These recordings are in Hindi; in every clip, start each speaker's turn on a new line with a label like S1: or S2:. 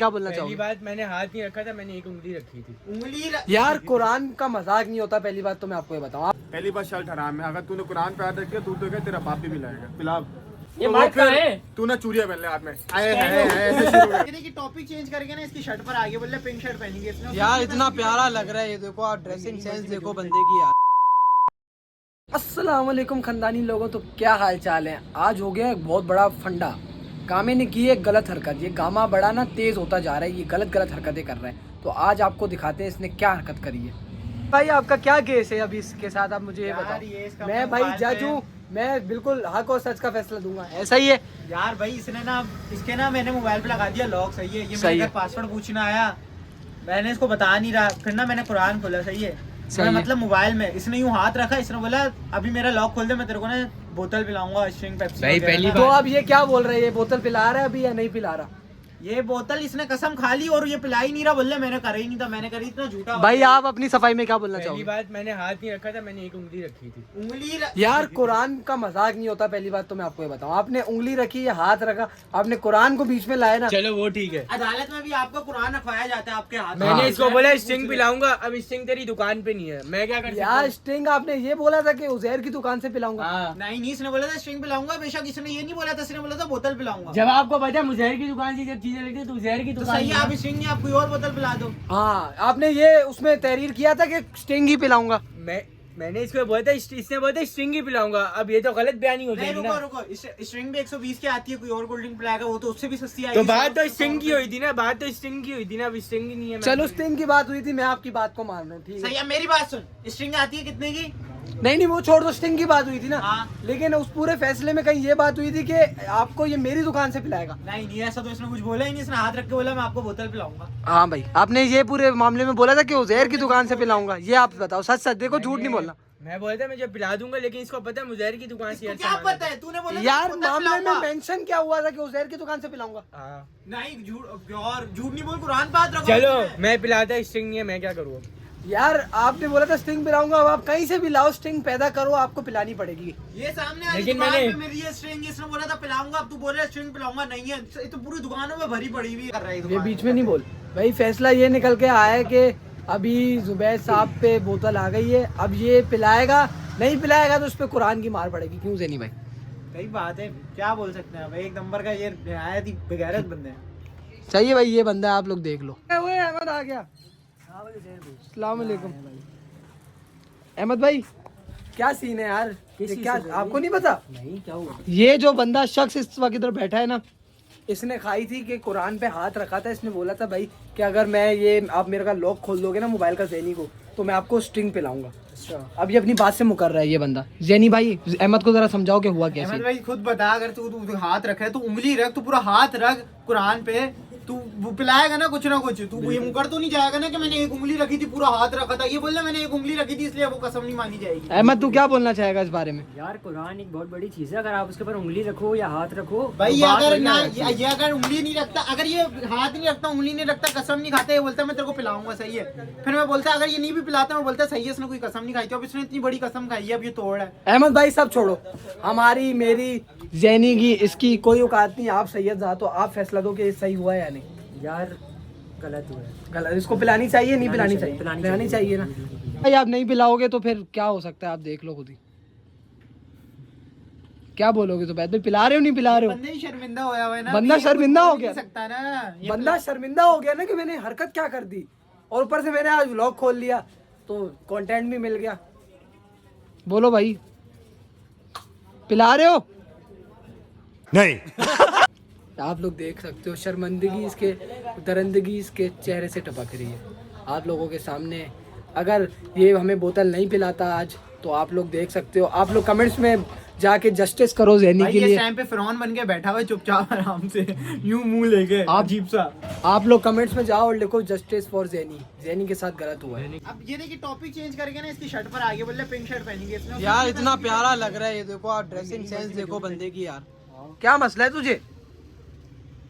S1: क्या बोलना चाहोगे?
S2: पहली बात मैंने हाथ नहीं रखा था, मैंने एक उंगली रखी थी।
S1: यार कुरान का मजाक नहीं होता। पहली बात तो मैं आपको ये बताऊं,
S3: पहली बात शर्ट हराम है। अगर तूने कुरान पे हाथ रख दिया, तू तो क्या तेरा बाप भी मिलाएगा पिलाब।
S2: ये बात क्या है?
S3: तू ना चूड़िया पहन ले हाथ में। ऐसे शुरू कर।
S4: की टॉपिक चेंज करके ना इसकी शर्ट पर आगे बोल रहे पिंक शर्ट पहनेंगे इसने।
S1: यार इतना प्यारा लग रहा है ये। देखो आप ड्रेसिंग सेंस देखो बंदे की यार। अस्सलाम वालेकुम खानदानी लोगों, तो क्या हाल चाल है। आज हो गया एक बहुत बड़ा फंडा। कामे ने की एक गलत हरकत। ये गामा बड़ा ना तेज होता जा रहा है, ये गलत हरकतें कर रहा है। तो आज आपको दिखाते हैं इसने क्या हरकत करी है। भाई आपका क्या केस है अभी इसके साथ, आप मुझे ये बताओ। मैं भाई जज हूँ, मैं बिल्कुल हक और सच का फैसला दूंगा। ऐसा ही है
S4: यार भाई इसने ना इसके ना मैंने मोबाइल पे लगा दिया लॉक। सही है, ये
S1: सही
S4: मेरे
S1: है।
S4: पासवर्ड पूछना आया, मैंने इसको बता नहीं रहा। फिर ना मैंने कुरान खोला। सही है, मतलब मोबाइल में इसने यूं हाथ रखा, इसने बोला अभी मेरा लॉक खोल दे, मैं तेरे को ना बोतल पिलाऊंगा स्ट्रिंग पेप्सी।
S2: भाई पहली
S1: तो अब ये क्या बोल रहा है, ये बोतल पिला रहा है अभी या नहीं पिला रहा?
S4: ये बोतल इसने कसम खा ली और ये पिला ही नहीं रहा। बोले मैंने करा ही नहीं था, मैंने करी इतना झूठा।
S1: भाई आप अपनी सफाई में क्या बोलना
S2: पहली
S1: चाहोगे?
S2: बात मैंने हाथ नहीं रखा था, मैंने एक उंगली रखी थी।
S4: उंगली
S1: यार कुरान का मजाक नहीं होता। पहली बात तो मैं आपको ये बताऊं, आपने उंगली रखी या हाथ रखा, आपने कुरान को बीच में लाया ना।
S2: चलो वो ठीक है।
S4: अदालत में भी आपका कुरान रखवाया जाता है आपके हाथ में।
S2: मैंने इसको बोला स्ट्रिंग पिलाऊंगा, अब स्ट्रिंग तेरी दुकान पे नहीं है, मैं क्या कर सकता
S1: यार
S2: हूँ?
S1: स्टिंग आपने ये बोला था कि उजैर की दुकान से पिलाऊंगा।
S2: हाँ।
S4: नहीं इसने बोला था स्ट्रिंग पिलाऊंगा। बेशक इसने ये नहीं बोला था, इसने बोला था बोतल पिलाऊंगा।
S2: जब आपको पता मुजहर की दुकान से जब चीजें लेते तो उजैर की
S4: तो
S2: दुकान
S4: सही है,
S2: है।
S4: आप स्ट्रिंग नहीं, आप कोई और बोतल पिला दो।
S1: हाँ आपने ये उसमें तहरीर किया था कि स्टिंग ही पिलाऊंगा।
S2: मैंने इसको बोला था इसने बोला था स्ट्रिंग ही पिलाऊंगा। अब ये तो गलत बयानी हो
S4: नहीं
S2: जाएगी
S4: रुको
S2: ना।
S4: रुको, स्ट्रिंग भी 120 की आती है, कोई और कोल्ड ड्रिंक पिलाएगा वो तो उससे भी सस्ती आएगी।
S2: तो बात तो स्ट्रिंग की हुई थी ना, बात तो स्ट्रिंग की हुई थी ना, अब स्ट्रिंग ही नहीं है।
S1: चलो स्टिंग की बात हुई थी, मैं आपकी बात को मान रहा हूँ, ठीक
S4: सही
S1: है।
S4: है, मेरी बात सुन। स्ट्रिंग आती है कितने की?
S1: नहीं वो छोड़ दो, स्टिंग की बात हुई थी ना।
S4: हाँ।
S1: लेकिन उस पूरे फैसले में कहीं ये बात हुई थी कि आपको ये मेरी दुकान से पिलाएगा।
S4: नहीं ऐसा तो इसने कुछ बोला ही नहीं। इसने हाथ रख के बोला मैं आपको बोतल पिलाऊंगा।
S1: हाँ भाई आपने ये पूरे मामले में बोला था कि उजैर की दुकान से पिलाऊंगा। ये आप बताओ सच सच, देखो झूठ नहीं बोलना।
S2: मैं बोलता मैं जब पिला दूंगा, लेकिन इसको पता है मुजहर की दुकान से
S4: इसको
S2: यार
S4: क्या
S2: सामान
S4: पता है? तूने बोला था
S1: यार
S4: बोतल
S1: मामले में
S4: पिलाऊंगा।
S1: मेंशन क्या हुआ था कि उजैर की दुकान से पिलाऊंगा?
S2: हाँ।
S4: नहीं झूठ, और झूठ नहीं बोल, कुरान पे हाथ रखो।
S2: चलो मैं पिलाता, स्ट्रिंग नहीं है, मैं क्या करूँ?
S1: यार आपने बोला था स्टिंग पिलाऊंगा, अब आप कहीं से भी लाओ स्टिंग पैदा करो, आपको पिलानी पड़ेगी।
S4: ये सामने वाली
S2: लेकिन
S4: दुकान
S2: मैंने-
S4: पे मेरी ये स्ट्रिंग, इसने बोला था पिलाऊंगा, अब तू बोल रहा है स्ट्रिंग पिलाऊंगा। नहीं है, ये तो पूरी दुकानों में भरी पड़ी हुई कर रहा है
S1: ये
S4: दुकान।
S1: बीच में नहीं बोल भाई। फैसला ये निकल के आया है कि अभी जुबैर साहब पे बोतल आ गई है, अब ये पिलाएगा, नहीं पिलाएगा तो उस पर कुरान की मार पड़ेगी। क्यों ज़ेनी भाई?
S4: सही बात है, क्या बोल सकते हैं भाई। एक नंबर का ये नहायत ही बेगैरत बंदे हैं।
S1: चाहिए भाई, ये बंदा आप लोग देख लो। वो अहमद आ गया। अस्सलाम वालेकुम अहमद भाई, क्या सीन है यार? ये क्या आपको नहीं पता?
S2: नहीं क्या हुआ?
S1: ये जो बंदा शख्स इस वक्त इधर बैठा है ना, इसने खाई थी कि कुरान पे हाथ रखा था। इसने बोला था भाई कि अगर मैं ये आप मेरे का लॉक खोल दोगे ना मोबाइल का ज़ैनी को, तो मैं आपको स्ट्रिंग पिलाऊंगा। अच्छा, अब ये अपनी बात से मुकर रहा है ये बंदा। ज़ैनी भाई अहमद को जरा समझाओ कि हुआ कैसे।
S4: अहमद भाई खुद बता, अगर तू हाथ रखे तो उंगली रख, तू पूरा हाथ रख कुरान पे, तू पिलाएगा ना कुछ तू ये मुकर तो नहीं जाएगा ना कि मैंने एक उंगली रखी थी, पूरा हाथ रखा था। ये बोल रहा मैंने एक उंगली रखी थी इसलिए वो कसम नहीं मानी जाएगी।
S1: अहमद तू क्या बोलना चाहेगा इस बारे में?
S5: यार कुरान एक बहुत बड़ी चीज है, अगर आप उसके ऊपर उंगली रखो या हाथ रखो
S4: भाई
S5: तो
S4: ये
S5: बात
S4: अगर
S5: वही
S4: ना
S5: आ जाती है।
S4: ये अगर उंगली नहीं रखता, अगर ये हाथ नहीं रखता, उंगली नहीं रखता, कसम नहीं खाता, ये बोलता मैं तेरे को पिलाऊंगा। सही है, फिर मैं बोलता अगर ये नहीं भी पिलाता, मैं बोलता सही है इसने कोई कसम नहीं खाई थी। अब इसने इतनी बड़ी कसम खाई है, अब ये तोड़ है।
S1: अहमद भाई सब छोड़ो, हमारी मेरी ज़ैनी की इसकी कोई औकात नहीं। आप सैयद साहब, तो आप फैसला दो कि ये सही हुआ है या नहीं।
S5: यार गलत हुआ है।
S1: गलत, इसको पिलानी चाहिए नहीं पिलानी चाहिए? पिलानी चाहिए ना भाई। आप नहीं पिलाओगे तो फिर क्या हो सकता है, आप देख लो खुद ही। क्या बोलोगे तो भाई, पिला रहे हो नहीं पिला रहे हो?
S4: बंदा ही शर्मिंदा होया हुआ है ना।
S1: बंदा
S4: अभी ये
S1: शर्मिंदा
S4: कुछ
S1: हो
S4: बोल
S1: गया।
S4: नहीं सकता ना ये
S1: बंदा शर्मिंदा हो गया ना कि मैंने हरकत क्या कर दी, और ऊपर से मैंने आज व्लॉग खोल लिया तो कंटेंट भी मिल गया। बोलो भाई, पिला रहे हो?
S3: नहीं।
S1: आप लोग देख सकते हो शर्मिंदगी इसके, दरिंदगी इसके चेहरे से टपक रही है आप लोगों के सामने। अगर ये हमें बोतल नहीं पिलाता आज, तो आप लोग देख सकते हो। आप लोग कमेंट्स में जाके जस्टिस करो ज़ैनी
S4: भाई
S1: के
S4: ये
S1: लिए।
S4: टाइम पे फिरौन बन के बैठा हुआ है चुपचाप आराम से, यूं मुंह लेके अजीब सा।
S1: आप लोग कमेंट्स में जाओ और लिखो जस्टिस फॉर ज़ैनी। ज़ैनी के साथ गलत हुआ है।
S4: अब ये देखिए टॉपिक चेंज करके ना इसकी शर्ट पर आगे बोल रहे पिंक शर्ट पहनेंगे इसने।
S1: यार इतना प्यारा लग रहा है ये। देखो आप ड्रेसिंग सेंस देखो बंदे की यार। क्या मसला है तुझे?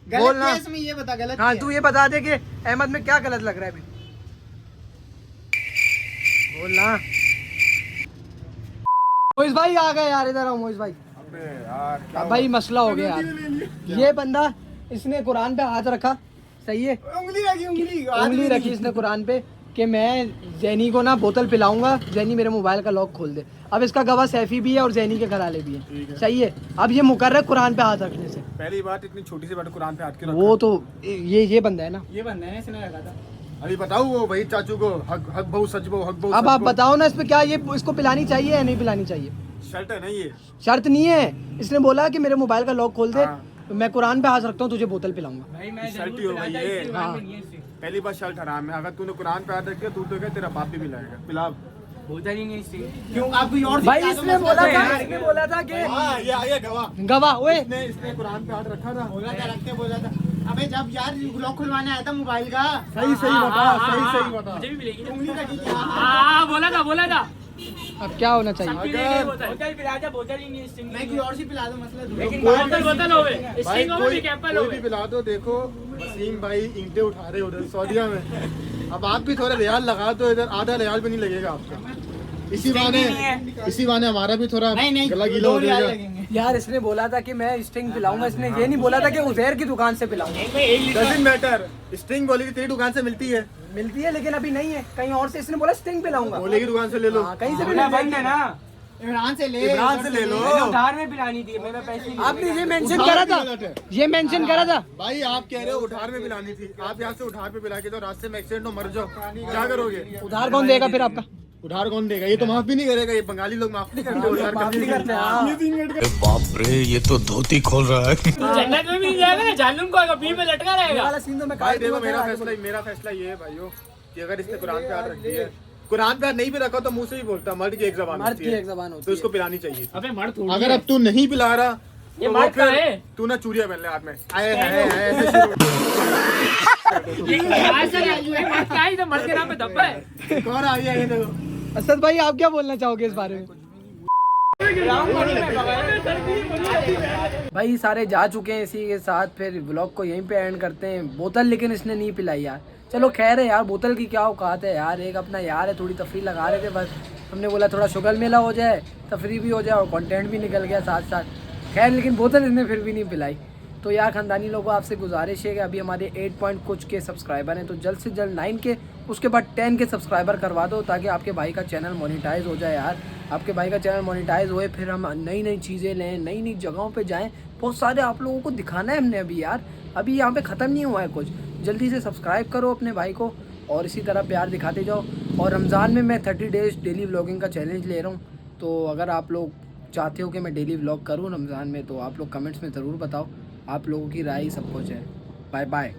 S4: गलत
S1: बोलना।
S4: क्या है इसमें, ये बता गलत
S1: हाँ
S4: क्या
S1: तू
S4: है?
S1: ये बता दे कि अहमद में क्या गलत लग रहा है अभी, बोलना। मोइज भाई आ गए यार, इधर आओ मोइज भाई।
S3: यार
S1: अब भाई मसला हो गया यार। ये बंदा, इसने कुरान पे हाथ रखा, सही है।
S4: उंगली रखी
S1: उंगली रखी इसने कुरान पे कि मैं जैनी को ना बोतल पिलाऊंगा, जैनी मेरे मोबाइल का लॉक खोल दे। अब इसका गवाह सैफी भी है और जैनी के घर वाले भी हैं। सही है। अब ये मुकर्रर है कुरान पे हाथ रखने से।
S3: पहली बात इतनी छोटी सी बात कुरान पे हाथ के
S1: वो तो ये बंदा है ना,
S2: ये बंदा है इसने लगा था।
S3: अभी बताओ वो वही चाचू को हक बहु सच बहु हक बहु
S1: अब आप बताओ ना इस पे क्या ये इसको पिलानी चाहिए या नहीं पिलानी चाहिए?
S3: शर्ट है नहीं ये।
S1: शर्त नहीं है, इसने बोला कि मेरे मोबाइल का लॉक खोल दे,
S3: हाँ।
S1: तो मैं कुरान पे हाथ रखता हूँ, तुझे बोतल पिलाऊंगा।
S2: भाई मैं
S3: शर्ट
S2: जरूर
S3: ही हो
S2: पिलाता,
S3: गई ये।
S2: इसके कुरान
S1: हाँ।
S2: में नहीं है स्ट्रिंग।
S3: पहली बार शर्ट हराम है, अगर तूने कुरान पे हाथ रख दिया तू तो क्या तेरा बाप भी पिलाएगा। पिला
S2: बोतल ही नहीं स्ट्रिंग।
S4: क्यों आप कोई और
S1: भाई
S4: सिखा दो
S1: इसने
S4: मसला
S1: बोला
S4: तो
S1: था,
S4: यार।
S1: इसने बोला था कि
S3: हाँ ये गवाह
S1: गवाह ओए
S3: इसने कुरान पे हाथ रखा था।
S4: बोला था अबे जब यार लॉक खुलवाने आया था मोबाइल का
S3: सही सही बता।
S2: मुझे भी मिलेगी ना।
S4: उंगली रखी थी
S2: हाँ बोला था।
S1: अब क्या होना चाहिए?
S3: अगर
S2: बोतल पिला जा, बोतल ही नहीं स्ट्रिंग।
S4: मैं कोई और सी पिला दूं मसला तो
S2: लेकिन
S3: कोई
S2: बोतल होवे
S3: भाई
S2: स्ट्रिंग होवे भी कैंपल
S3: कोई
S2: होवे।
S3: भी पिला दो। देखो वसीम भाई ईंटें उठा रहे उधर सऊदीया में, अब आप भी थोड़ा रियाल लगा दो, इधर आधा रियाल भी नहीं लगेगा आपका। इसी बहाने हमारा भी थोड़ा
S4: नहीं
S3: गला गीला हो
S4: रियाल
S3: जाएगा।
S4: लगेंगे।
S1: यार इसने बोला था कि मैं स्ट्रिंग पिलाऊंगा, इसने ये नहीं बोला था कि उजैर की दुकान से पिलाऊंगा।
S3: डजंट मैटर, स्ट्रिंग बोले की तेरी दुकान से मिलती है,
S1: मिलती है लेकिन अभी नहीं है, कहीं और से। इसने बोला स्ट्रिंग पिलाऊंगा,
S3: बोले की दुकान से ले लो।
S1: हाँ, कहीं से भी
S2: बोला
S1: मिल
S2: बंद है
S1: जाएगी।
S2: ना।
S4: इमरान से ले
S3: लो।
S2: मैंने उधार में पिलानी थी, मेरा पैसे नहीं।
S1: आपने ये मेंशन
S3: उधार
S1: करा
S3: भी
S1: था,
S3: गलत है।
S1: ये मेंशन करा था।
S3: भाई आप कह रहे हो उधार में पिलानी थी, आप यहाँ से उधार पे पिला के तो रास्ते में एक्सीडेंट हो मर जाओ, क्या करोगे?
S1: उधार कौन देगा फिर आपका?
S3: उधार कौन देगा? ये तो माफ भी नहीं करेगा, ये बंगाली लोग माफ नहीं करते उधार
S1: माफ नहीं करते, हाँ।
S6: बाप रे ये तो धोती खोल रहा है।
S2: जन्नत में भी नहीं जाएगा ना, जहन्नुम को आएगा, बीच में लटका
S1: ये
S2: रहेगा।
S1: वाला सीन तो मैं
S3: भाई
S1: काट
S3: देखो
S1: दूंगा।
S3: मेरा फैसला ये है भाइयों कि अगर इसने कुरान पे हाथ रख दिया है, कुरान पे हाथ नहीं भी रखा तो मुंह से ही बोलता, मर्द की एक जबान
S1: मर्द
S3: होती
S1: की
S3: है,
S1: एक जबान होती
S3: तो इसको
S1: है।
S3: पिलानी चाहिए।
S2: अबे मर थोड़ी
S3: अगर अब तू नहीं पिला रहा
S2: ये
S3: तो
S2: मर्द का है।
S3: तू ना चूड़िया पहन ले हाथ में, आए ऐसे शुरू।
S2: ये आज से ये मर्द का है, तो मर्द के नाम पे धब्बा है।
S3: कौन आ गया ये देखो।
S1: असद भाई आप क्या बोलना चाहोगे इस बारे में? भाई सारे जा चुके हैं, इसी के साथ फिर व्लॉग को यहीं पे एंड करते हैं। बोतल लेकिन इसने नहीं पिलाई यार। चलो खैर है यार, बोतल की क्या औकात है यार, एक अपना यार है, थोड़ी तफरी लगा रहे थे बस। हमने बोला थोड़ा शुगर मेला हो जाए, तफरी भी हो जाए और कंटेंट भी निकल गया साथ साथ। खैर लेकिन बोतल इसने फिर भी नहीं पिलाई। तो यार खानदानी लोगों आपसे गुजारिश है कि अभी हमारे 8 पॉइंट कुछ के सब्सक्राइबर हैं, तो जल्द से जल्द 9 के, उसके बाद 10 के सब्सक्राइबर करवा दो, ताकि आपके भाई का चैनल मोनेटाइज हो जाए यार। आपके भाई का चैनल मोनेटाइज होए, फिर हम नई नई चीज़ें लें, नई नई जगहों पे जाएं। बहुत सारे आप लोगों को दिखाना है हमने अभी यार, अभी यहाँ पे ख़त्म नहीं हुआ है कुछ। जल्दी से सब्सक्राइब करो अपने भाई को और इसी तरह प्यार दिखाते जाओ। और रमज़ान में मैं 30 डेज़ डेली व्लॉगिंग का चैलेंज ले रहा हूँ, तो अगर आप लोग चाहते हो कि मैं डेली व्लॉग करूँ रमज़ान में, तो आप लोग कमेंट्स में ज़रूर बताओ। आप लोगों की राय सब कुछ है। Bye bye.